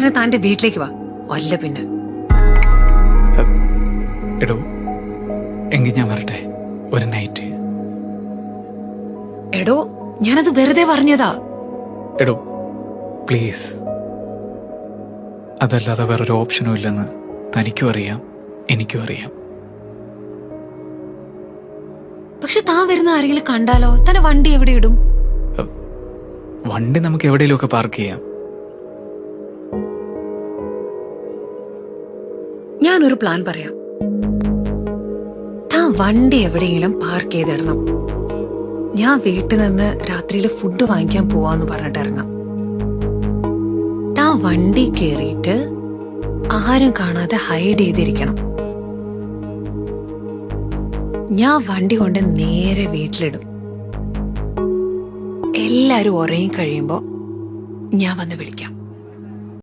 തന്നെ താന്റെ വീട്ടിലേക്ക് വാ. അല്ല പിന്നെ എടോ, എങ്കിൽ ഞാൻ വരട്ടെ ഒരു നൈറ്റ്. എടോ, ഞാനത് വെറുതെ പറഞ്ഞതാ. എടോ പ്ലീസ്, അതല്ലാതെ വേറൊരു ഓപ്ഷനും ഇല്ലെന്ന് തനിക്കും അറിയാം, എനിക്കും അറിയാം. പക്ഷെ താൻ വരുന്ന ആരെങ്കിലും കണ്ടാലോ? തന്നെ വണ്ടി എവിടെ ഇടും? വണ്ടി നമുക്ക് എവിടെയെങ്കിലും ഒക്കെ പാർക്ക് ചെയ്യാം. ഞാനൊരു പ്ലാൻ പറയാം. താൻ വണ്ടി എവിടെയെങ്കിലും പാർക്ക് ചെയ്തിടണം. ഞാൻ വീട്ടിൽ നിന്ന് രാത്രിയിൽ ഫുഡ് വാങ്ങിക്കാൻ പോവാന്ന് പറഞ്ഞിട്ട് ഇറങ്ങാം. താൻ വണ്ടി കേറിയിട്ട് ആരും കാണാതെ ഹൈഡ് ചെയ്തിരിക്കണം. ഞാൻ വണ്ടി കൊണ്ട് നേരെ വീട്ടിലിടും. എല്ലാരും ഉറങ്ങി കഴിയുമ്പോ ഞാൻ വന്ന് വിളിക്കാം.